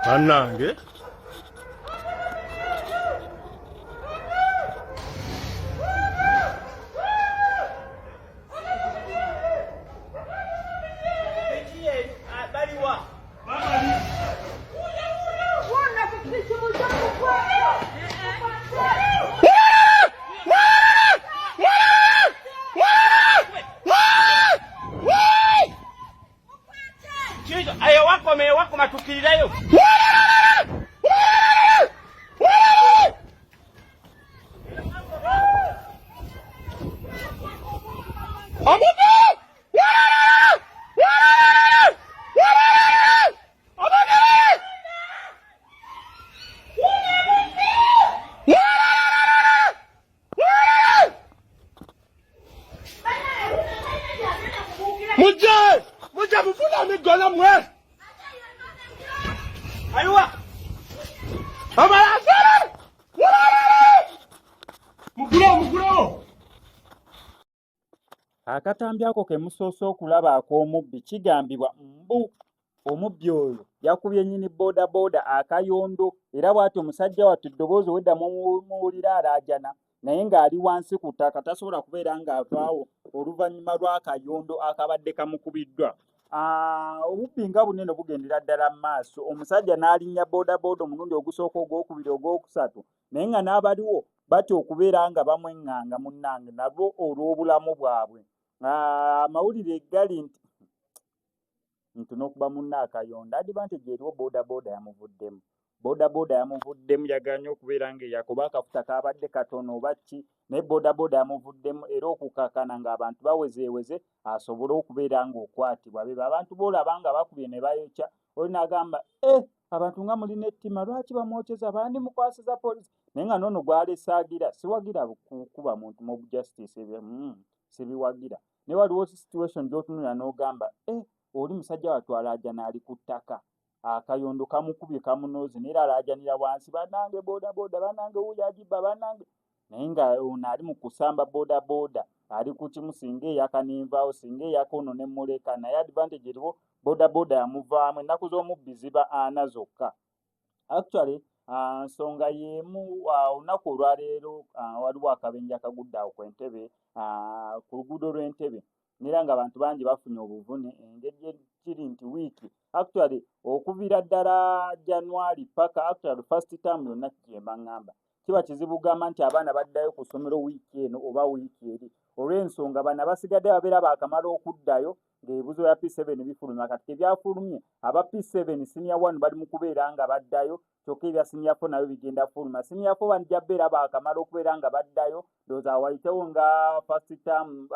Bannange ayo wako matukirirayo Muje mufuna migona mwe ayuwa abalazala muguro Akatambi ako ke musoose okulaba ak'omubbi kigambibwa mbu omubbi oyo yakubye nnyini boodabooda akayondo era bw'ati omusajja wattu eddoboozi wedda muwulira alaajana naye ng'ali wansi ku ttaka tasobola kubeera ng'avaawo oluvannyuma lw'akayondo akabadde kamukubiddwa. Obubbi nga bunene bugendera ddala mu maaso omusajja n'alinnya boodabooda omulundi ogusooka ogwokubiri ogwokusatu naye nga n'abaliwo batya okubeera nga bamweŋŋanga munnange nabwo olw'obulamu bwabwe. Amawulire gali nti n'okuba munna akayonda advantage eriwo boodabooda yamuvuddemu yaganye okubeera ng'eyakuba akafuta kabadde katono oba ki naye boodabooda yamuvuddemu era okukakana ng'abantu bawezeeweze asobole okubeera ng'okwatibwa beba abantu boolaba nga bakubye ne bayokya oli n'agamba abantu nga mulina ettima lwaki bamwokyeza bandi mukwasiza poliisi naye nga noono gwalesaagira siwagira kukuba muntu mu justice sibiwagira naye waliwo situation gy'otunulira n'ogamba oli musajja wattu alaajana ali ku ttaka akayondo kamukubye kamunoozi naye alaajanira wansi bannange boodabooda bannange wuuyo agibba bannange naye nga ono ali mu kusamba boodabooda ali ku kimu singa eyaka n'envaawo singa eyaka ono ne muleka naye advantage eriwo boodabooda yamuvaamu ennaku z'omubbi ziba 4 zokka. Actually nsonga y'emu olunaku olwaleero waliwo akabenje akagudde awo ku Entebbe ku luguudo lw'Entebbe era ng'abantu bangi bafunye obuvune engeri kiri nti wiiki actually okuviira ddala January paka actually first term yonna kyemba ngamba kiba kizibu gamba nti abaana baddayo ku ssomero wiiki eno oba wiiki eri olw'ensonga bano abasigadde babeera baakamala okuddayo ng'ebibuzo bya P7 bifulumya kati ebyafulumye aba P7 senior 1 bali mu kubeera nga baddayo kyokka ebya senior 4 nabyo bigenda fuluma senior 4 banjja beera baakamala okubeera nga baddayo ndowooza wayitewo nga first term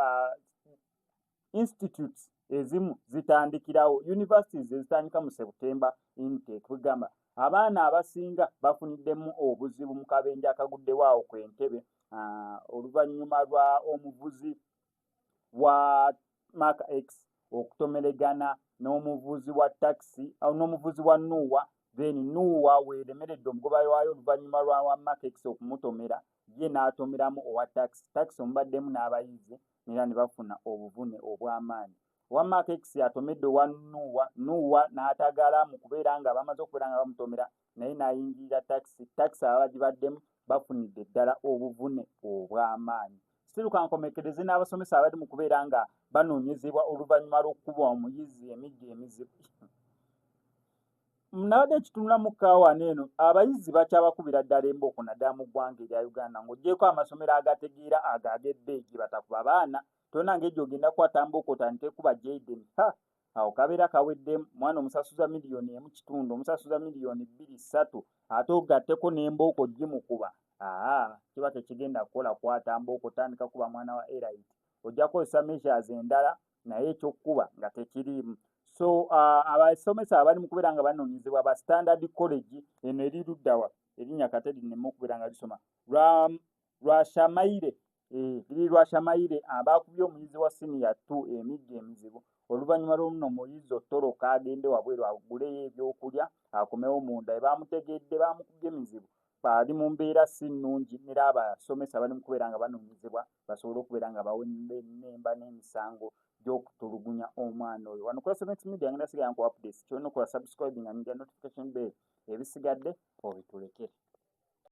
institutes ezimu zitandikirawo universities ezitandika mu September intake kugamba abaana abasinga bafuniddemu obuzibu mu kabenje akaguddewo awo ku Entebbe oluvannyuma lwa omuvuzi wa Mark X okutomeregana n'omuvuzi wa taxi n'omuvuzi wa Nuwa then Nuwa weeremeredde omugoba waayo oluvannyuma lwa Mark X okumutomera ye n'atomeramu owa taxi omubaddemu n'abayizi era ne bafuna obuvune obw'amaanyi. Owa Mark X atomedde owa Nuwa n'atagala mu kubeera nga bamaze okubeera nga bamutomera naye n'ayingirira taxi abagibaddemu bafunidde ddala obuvune obw'amaanyi. Siruka nkomekereze n'abasomesa abali mu kubeera nga banoonyezebwa oluvannyuma lw'okukuba omuyizi emigga emizibu. Nabadde kitunula mu kaawana eno abayizi bakyabakubira ddala embooko naddala mu ggwanga erya Uganda ng'oggyeko amasomero agategeera ago ag'ebbeegi batakuba baana tonna ng'egyo ogenda kukwata mbooko otandike kuba Jayden awo kabeera kaweddemu mwana omusasuza $1.5 omusasuza $2-3 ate ogatteko n'embooko gimukuba kiba tekigenda kukola kwata mbooko otandika kuba mwana wa Elite ojja kukozesa measures endala naye ekyokkuba nga tekiriimu. So abasomesa abali mu kubeera nga banoonyezebwa ba Standard College eno eri luddawa erinnya kate linnema okubeera nga lisoma Lwashamaire liri Lwashamaire abakubye omuyizi wa senior 2 emigga emizibu oluvannyuma lw'omuno omuyizi ottoloka agende wabweru aguleyo ebyokulya akomewo munda bamutegedde bamukubye emizibu bali mu mbeera si nnungi era abasomesa bali mu kubeera nga banoonyezebwa basobole okubeera nga bawemba ennemba n'emisango gy'okutulugunya omwana oyo. Wano ku SMS Media ngenda sigala nku updates kyonna okuba subscribing and notification bell ebisigadde obitulekere.